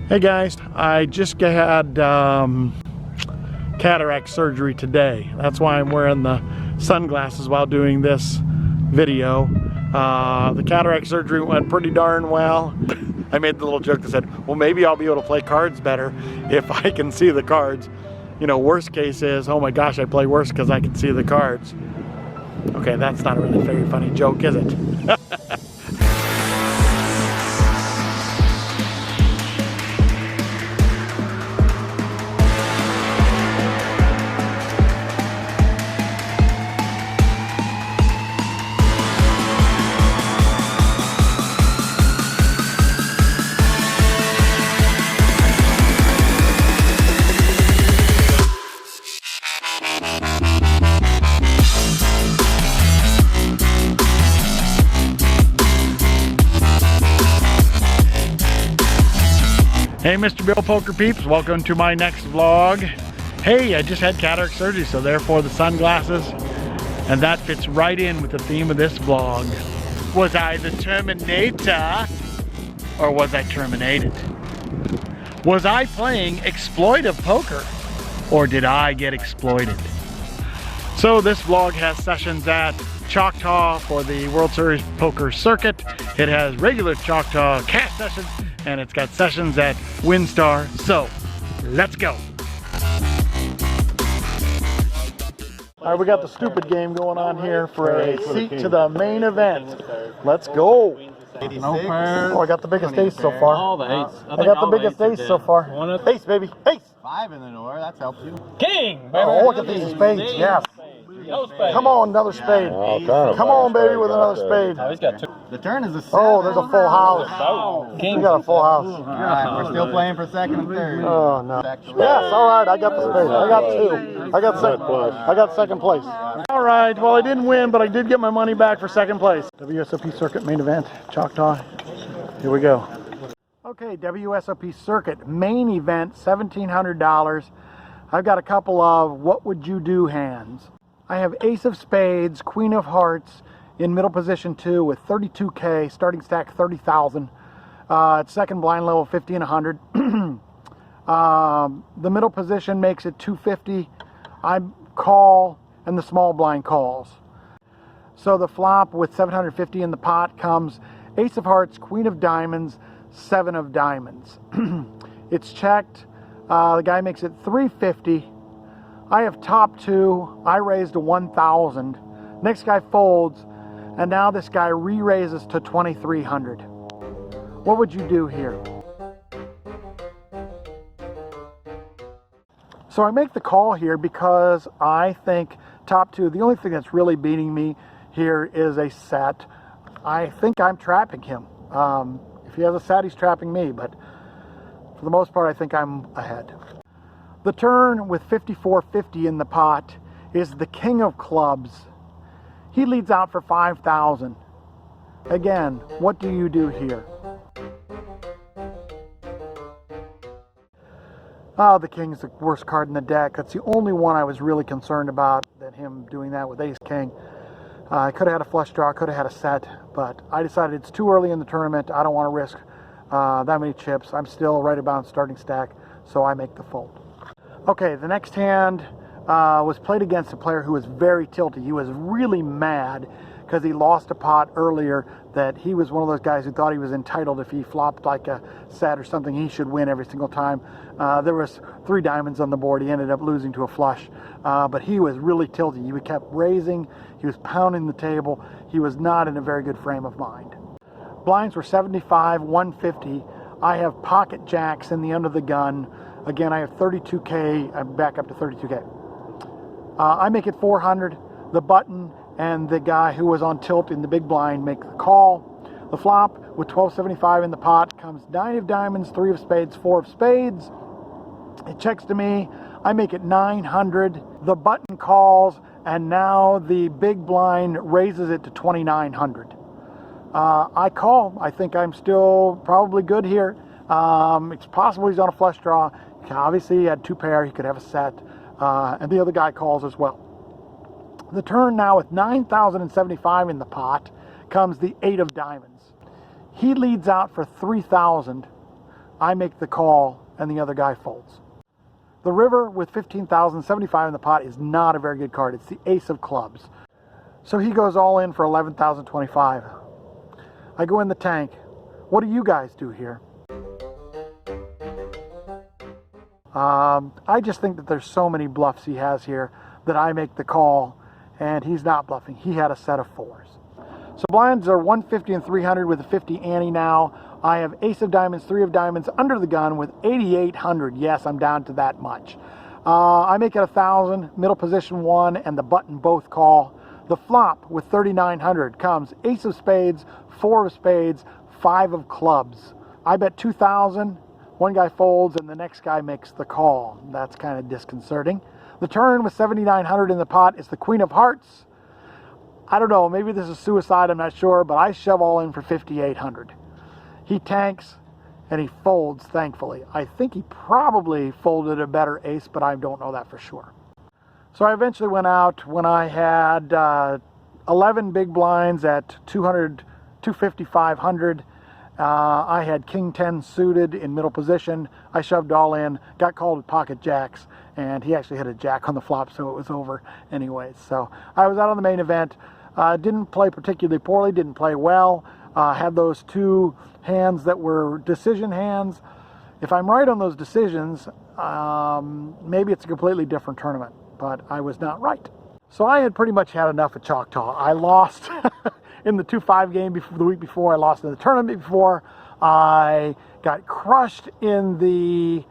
Hey guys, I just had cataract surgery today. That's why I'm wearing the sunglasses while doing this video. The cataract surgery went pretty darn well. I made the little joke that said, well, maybe I'll be able to play cards better if I can see the cards. You know, worst case is, oh my gosh, I play worse because I can see the cards. Okay, that's not a really very funny joke, is it? Hey Mr. Bill Poker Peeps, welcome to my next vlog. Hey, I just had cataract surgery, so therefore the sunglasses, and that fits right in with the theme of this vlog. Was I the Terminator, or was I terminated? Was I playing exploitive poker, or did I get exploited? So this vlog has sessions at Choctaw for the World Series Poker Circuit. It has regular Choctaw cash sessions, and it's got sessions at WinStar. So let's go. All right, we got the stupid game going on here for a seat to the main event. Let's go. Oh, I got the biggest ace so far. All the ace. I got the biggest ace so far. Ace, baby, ace. 5 in the door, that's helped you. King, baby. Oh, look at these spades, yes. No spade. Come on, another spade. Come on, baby, with another spade. Oh, he's got two. The turn is a 7. Oh, there's a full house. King. We got a full house. Alright, we're still playing for second and third. Oh, no. Yes, all right, I got the spade. I got two. I got second place. I got second place. All right, well, I didn't win, but I did get my money back for second place. WSOP Circuit main event, Choctaw. Here we go. Okay, WSOP Circuit main event, $1,700. I've got a couple of what would you do hands. I have ace of spades, queen of hearts in middle position 2 with 32K, starting stack 30,000. At second blind level 50 and 100. The middle position makes it 250. I call and the small blind calls. So the flop with 750 in the pot comes ace of hearts, queen of diamonds, 7 of diamonds. It's checked. The guy makes it 350. I have top 2. I raised to 1,000. Next guy folds, and now this guy re-raises to 2,300. What would you do here? So I make the call here because I think top 2, the only thing that's really beating me here is a set. I think I'm trapping him. If he has a set, he's trapping me, but for the most part, I think I'm ahead. The turn with 5450 in the pot is the king of clubs. He leads out for 5,000. Again, what do you do here? Oh, the king is the worst card in the deck. That's the only one I was really concerned about, than him doing that with ace king. I could have had a flush draw, could have had a set, but I decided it's too early in the tournament. I don't want to risk that many chips. I'm still right about starting stack, so I make the fold. Okay, the next hand was played against a player who was very tilty. He was really mad because he lost a pot earlier, that he was one of those guys who thought he was entitled if he flopped like a set or something, he should win every single time. There was 3 diamonds on the board. He ended up losing to a flush, but he was really tilty. He kept raising. He was pounding the table. He was not in a very good frame of mind. Blinds were 75, 150. I have pocket jacks in the under the gun. Again, I have 32K. I'm back up to 32K. I make it 400. The button and the guy who was on tilt in the big blind make the call. The flop with 1275 in the pot comes 9 of diamonds, 3 of spades, 4 of spades. It checks to me. I make it 900. The button calls, and now the big blind raises it to 2,900. I call. I think I'm still probably good here. It's possible he's on a flush draw. Obviously, he had 2 pair. He could have a set. And the other guy calls as well. The turn now with 9,075 in the pot comes the 8 of diamonds. He leads out for 3,000. I make the call, and the other guy folds. The river with 15,075 in the pot is not a very good card. It's the ace of clubs. So he goes all in for 11,025. I go in the tank. What do you guys do here? I just think that there's so many bluffs he has here that I make the call, and he's not bluffing. He had a set of fours. So blinds are 150 and 300 with a 50 ante now. I have ace of diamonds, 3 of diamonds under the gun with 8,800. Yes, I'm down to that much. I make it 1,000, middle position 1, and the button both call. The flop with 3,900 comes ace of spades, 4 of spades, 5 of clubs. I bet 2,000. One guy folds and the next guy makes the call. That's kind of disconcerting. The turn with 7,900 in the pot is the queen of hearts. I don't know, maybe this is suicide, I'm not sure, but I shove all in for 5,800. He tanks and he folds, thankfully. I think he probably folded a better ace, but I don't know that for sure. So I eventually went out when I had 11 big blinds at 200, 250, 500. I had king 10 suited in middle position. I shoved all in, got called with pocket jacks, and he actually hit a jack on the flop, so it was over anyways. So I was out on the main event. Didn't play particularly poorly, didn't play well. Had those 2 hands that were decision hands. If I'm right on those decisions, maybe it's a completely different tournament, but I was not right. So I had pretty much had enough of Choctaw. I lost in the 2-5 game the week before. I lost in the tournament before. I got crushed in the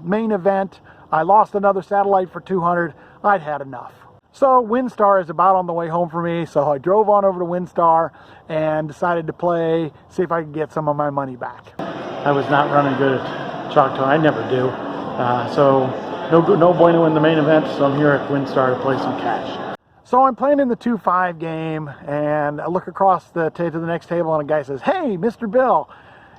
main event. I lost another satellite for 200. I'd had enough. So WinStar is about on the way home for me, so I drove on over to WinStar and decided to play, see if I could get some of my money back. I was not running good at Choctaw. I never do. So no bueno in the main event, so I'm here at WinStar to play some cash. So I'm playing in the 2-5 game, and I look across to the next table, and a guy says, "Hey, Mr. Bill,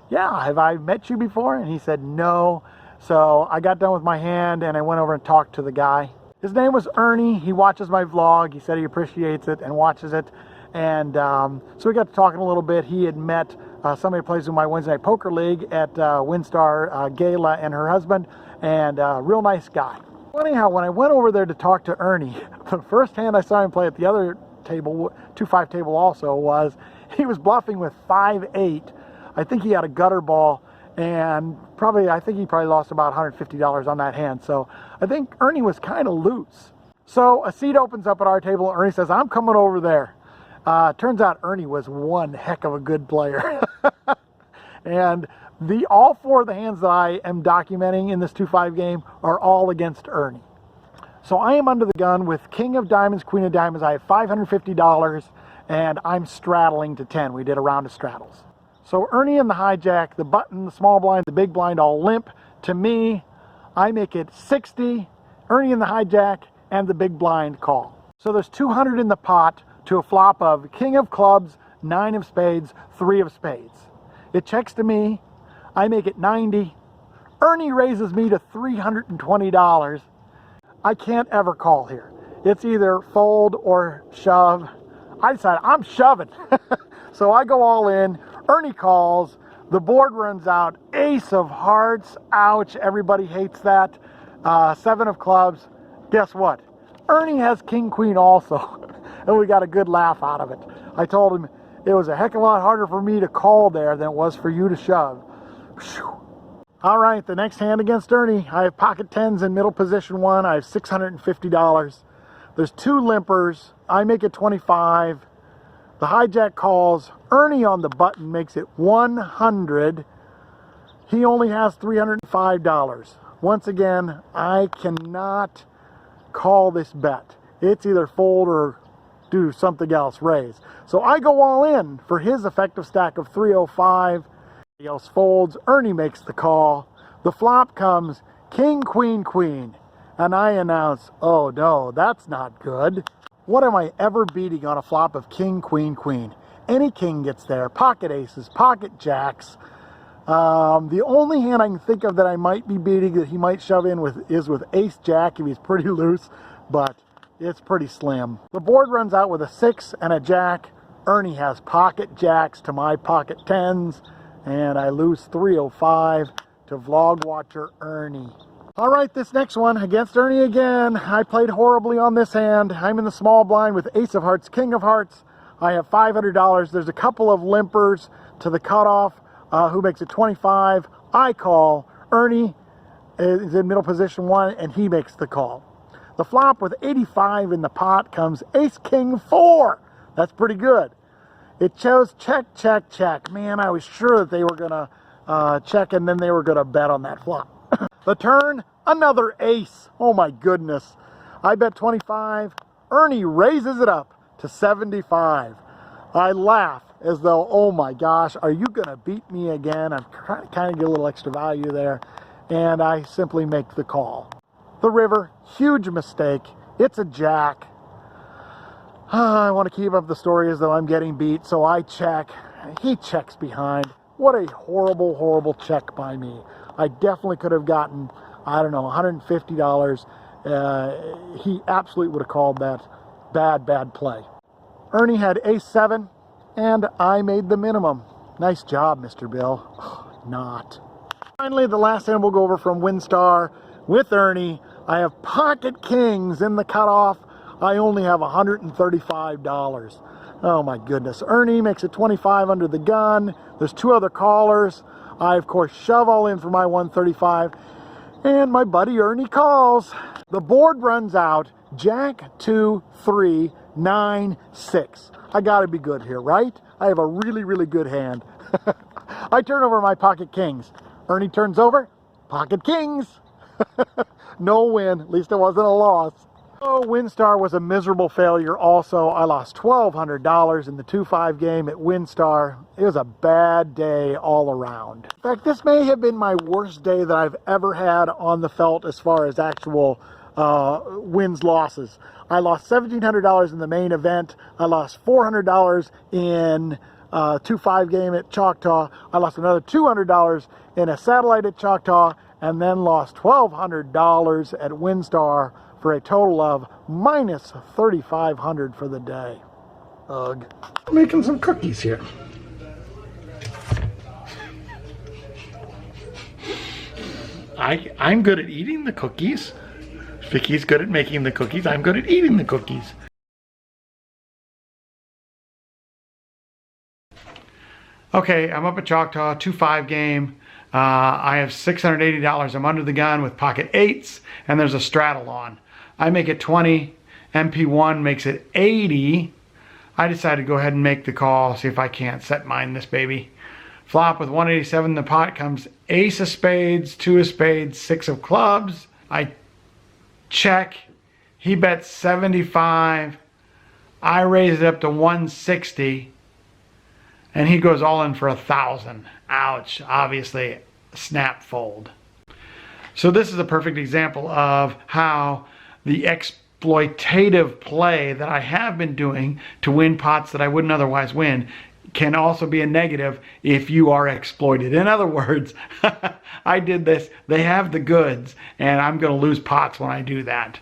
yeah, have I met you before?" And he said, "No." So I got done with my hand, and I went over and talked to the guy. His name was Ernie. He watches my vlog. He said he appreciates it and watches it. And so we got to talking a little bit. He had met somebody who plays in my Wednesday Night Poker League at WinStar, Gayla and her husband, and real nice guy. Anyhow, when I went over there to talk to Ernie, the first hand I saw him play at the other table, 2-5 table also, was he was bluffing with 5-8. I think he had a gutter ball, and I think he probably lost about $150 on that hand. So I think Ernie was kind of loose. So a seat opens up at our table, and Ernie says, "I'm coming over there." Turns out Ernie was one heck of a good player. And all 4 of the hands that I am documenting in this 2-5 game are all against Ernie. So I am under the gun with king of diamonds, queen of diamonds. I have $550, and I'm straddling to 10. We did a round of straddles. So Ernie in the hijack, the button, the small blind, the big blind all limp. To me, I make it 60, Ernie in the hijack, and the big blind call. So there's 200 in the pot to a flop of king of clubs, 9 of spades, 3 of spades. It checks to me. I make it 90. Ernie raises me to $320. I can't ever call here. It's either fold or shove. I decided I'm shoving. So I go all in. Ernie calls. The board runs out. Ace of hearts. Ouch. Everybody hates that. 7 of clubs. Guess what? Ernie has king queen also. And we got a good laugh out of it. I told him it was a heck of a lot harder for me to call there than it was for you to shove. Whew. All right, the next hand against Ernie. I have pocket 10s in middle position 1. I have $650. There's 2 limpers. I make it 25. The hijack calls. Ernie on the button makes it 100. He only has $305. Once again, I cannot call this bet. It's either fold or do something else, raise. So I go all in for his effective stack of 305. He else folds. Ernie makes the call. The flop comes king, queen, queen. And I announce, oh no, that's not good. What am I ever beating on a flop of king, queen, queen? Any king gets there. Pocket aces, pocket jacks. The only hand I can think of that I might be beating that he might shove in with is with ace jack if he's pretty loose, but it's pretty slim. The board runs out with a 6 and a jack. Ernie has pocket jacks to my pocket 10s. and I lose 305 to vlog watcher Ernie. All right, this next one against Ernie again. I played horribly on this hand. I'm in the small blind with ace of hearts, king of hearts. I have $500. There's a couple of limpers to the cutoff, who makes it 25. I call. Ernie is in middle position 1, and he makes the call. The flop with 85 in the pot comes ace, king, 4. That's pretty good. It chose check, check, check. Man, I was sure that they were going to check, and then they were going to bet on that flop. The turn, another ace. Oh my goodness. I bet 25. Ernie raises it up to 75. I laugh as though, oh my gosh, are you going to beat me again? I'm trying to kind of get a little extra value there. And I simply make the call. The river, huge mistake. It's a jack. I want to keep up the story as though I'm getting beat, so I check. He checks behind. What a horrible, horrible check by me. I definitely could have gotten, I don't know, $150. He absolutely would have called that bad, bad play. Ernie had ace 7, and I made the minimum. Nice job, Mr. Bill. Not. Finally, the last hand we'll go over from WinStar with Ernie. I have pocket kings in the cutoff. I only have $135. Oh my goodness. Ernie makes it 25 under the gun. There's 2 other callers. I, of course, shove all in for my 135. And my buddy Ernie calls. The board runs out. Jack, 2, 3, 9, 6. I gotta be good here, right? I have a really, really good hand. I turn over my pocket kings. Ernie turns over. Pocket kings. No win. At least it wasn't a loss. Oh, WinStar was a miserable failure also. I lost $1,200 in the 2-5 game at WinStar. It was a bad day all around. In fact, this may have been my worst day that I've ever had on the felt as far as actual wins-losses. I lost $1,700 in the main event. I lost $400 in 2-5 game at Choctaw. I lost another $200 in a satellite at Choctaw, and then lost $1,200 at WinStar, for a total of minus $3,500 for the day. Ugh. I'm making some cookies here. I'm good at eating the cookies. Vicky's good at making the cookies. I'm good at eating the cookies. Okay, I'm up at Choctaw, 2-5 game. I have $680. I'm under the gun with pocket 8s, and there's a straddle on. I make it 20. MP1 makes it 80. I decided to go ahead and make the call, see if I can't set mine this baby. Flop with 187 in the pot comes ace of spades, 2 of spades, 6 of clubs. I check. He bets 75. I raise it up to 160. And he goes all in for 1,000. Ouch. Obviously, snap fold. So this is a perfect example of how the exploitative play that I have been doing to win pots that I wouldn't otherwise win can also be a negative if you are exploited. In other words, I did this, they have the goods, and I'm going to lose pots when I do that.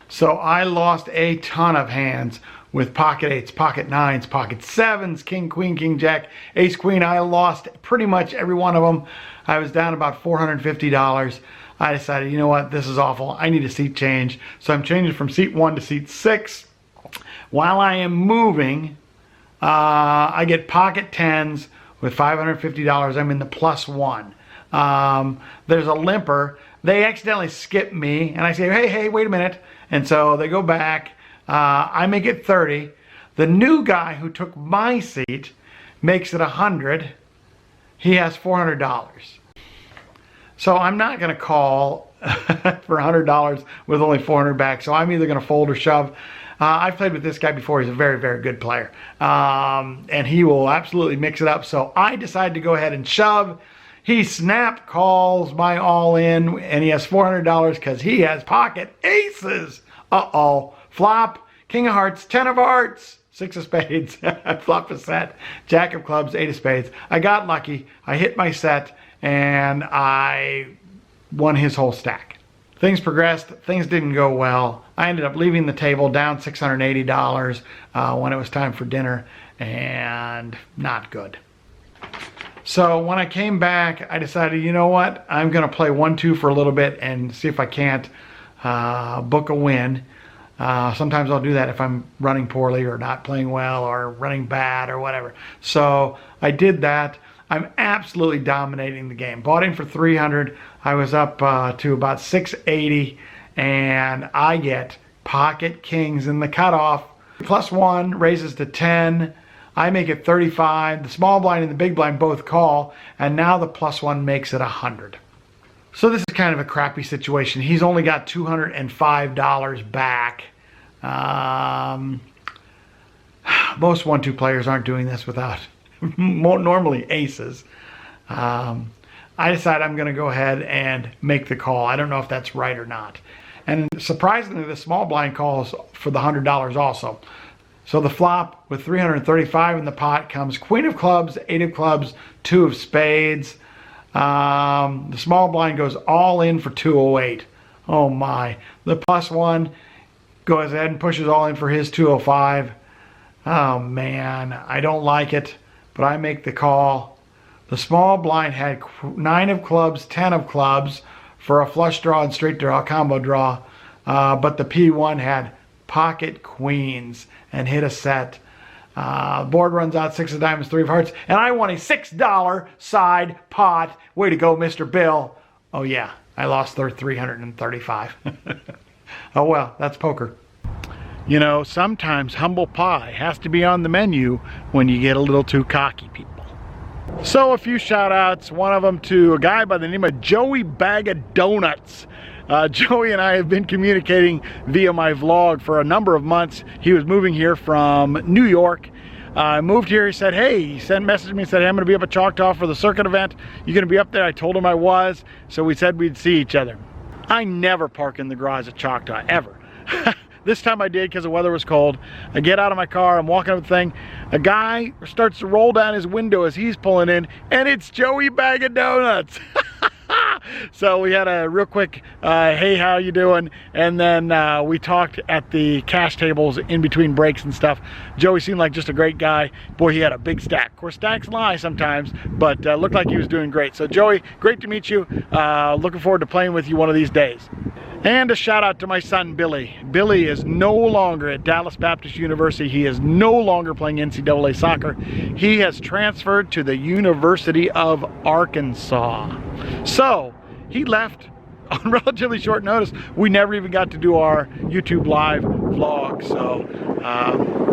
So I lost a ton of hands with pocket 8s, pocket 9s, pocket 7s, king, queen, king, jack, ace, queen. I lost pretty much every one of them. I was down about $450. I decided, you know what, this is awful. I need a seat change. So I'm changing from seat 1 to seat 6. While I am moving, I get pocket 10s with $550. I'm in the +1. There's a limper. They accidentally skip me, and I say, hey, wait a minute. And so they go back. I make it 30. The new guy who took my seat makes it 100. He has $400. So I'm not going to call for $100 with only 400 back. So I'm either going to fold or shove. I've played with this guy before. He's a very, very good player. And he will absolutely mix it up. So I decided to go ahead and shove. He snap calls my all in, and he has $400 because he has pocket aces. Uh-oh. Flop, king of hearts, 10 of hearts, 6 of spades. I flopped a set, jack of clubs, 8 of spades. I got lucky. I hit my set, and I won his whole stack. Things progressed. Things didn't go well. I ended up leaving the table down $680 when it was time for dinner, and not good. So when I came back, I decided, you know what? I'm going to play 1-2 for a little bit and see if I can't book a win. Sometimes I'll do that if I'm running poorly or not playing well or running bad or whatever. So I did that. I'm absolutely dominating the game. Bought in for 300. I was up to about 680, and I get pocket kings in the cutoff. +1 raises to 10. I make it 35. The small blind and the big blind both call, and now the +1 makes it 100. So this is kind of a crappy situation. He's only got $205 back. Most 1-2 players aren't doing this without normally aces. I decide I'm going to go ahead and make the call. I don't know if that's right or not. And surprisingly, the small blind calls for the $100 also. So the flop with 335 in the pot comes Queen of Clubs, 8 of Clubs, 2 of Spades. The small blind goes all in for 208. Oh my. The +1 goes ahead and pushes all in for his 205. Oh man, I don't like it, but I make the call. The small blind had 9 of clubs, 10 of clubs for a flush draw and straight draw, combo draw. But the P1 had pocket queens and hit a set. Board runs out 6 of diamonds, 3 of hearts, and I won a $6 side pot. Way to go, Mr. Bill. Oh yeah, I lost their 335. Oh well, that's poker. You know, sometimes humble pie has to be on the menu when you get a little too cocky, people. So a few shout outs, one of them to a guy by the name of Joey Bag of Donuts. Joey and I have been communicating via my vlog for a number of months. He was moving here from New York. I moved here, he said, hey, he sent a message to me and said, hey, I'm going to be up at Choctaw for the circuit event. You going to be up there? I told him I was, so we said we'd see each other. I never park in the garage at Choctaw, ever. This time I did because the weather was cold. I get out of my car, I'm walking up the thing. A guy starts to roll down his window as he's pulling in, and it's Joey Bag of Donuts. So we had a real quick, hey, how you doing? And then we talked at the cash tables in between breaks and stuff. Joey seemed like just a great guy. Boy, he had a big stack. Of course, stacks lie sometimes, but looked like he was doing great. So Joey, great to meet you. Looking forward to playing with you one of these days. And a shout out to my son, Billy. Billy is no longer at Dallas Baptist University. He is no longer playing NCAA soccer. He has transferred to the University of Arkansas. So he left on relatively short notice. We never even got to do our YouTube live vlog. So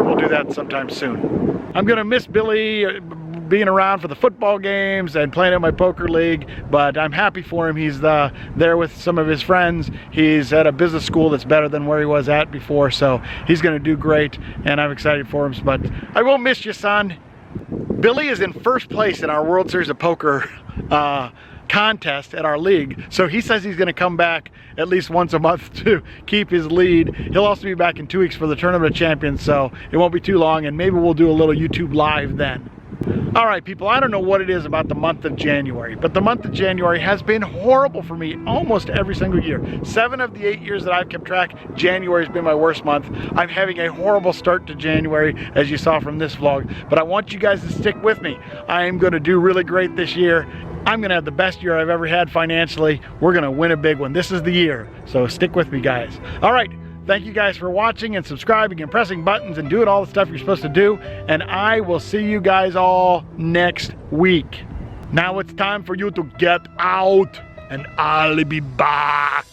we'll do that sometime soon. I'm gonna miss Billy being around for the football games and playing at my poker league, but I'm happy for him. He's there with some of his friends. He's at a business school that's better than where he was at before, so he's going to do great, and I'm excited for him. But I will miss you, son. Billy is in first place in our World Series of Poker contest at our league, so he says he's going to come back at least once a month to keep his lead. He'll also be back in 2 weeks for the Tournament of Champions, so it won't be too long, and maybe we'll do a little YouTube live then. All right, people, I don't know what it is about the month of January, but the month of January has been horrible for me almost every single year. 7 of the 8 years that I've kept track, January has been my worst month. I'm having a horrible start to January, as you saw from this vlog, but I want you guys to stick with me. I am going to do really great this year. I'm going to have the best year I've ever had financially. We're going to win a big one. This is the year, so stick with me, guys. All right. Thank you guys for watching and subscribing and pressing buttons and doing all the stuff you're supposed to do. And I will see you guys all next week. Now it's time for you to get out, and I'll be back.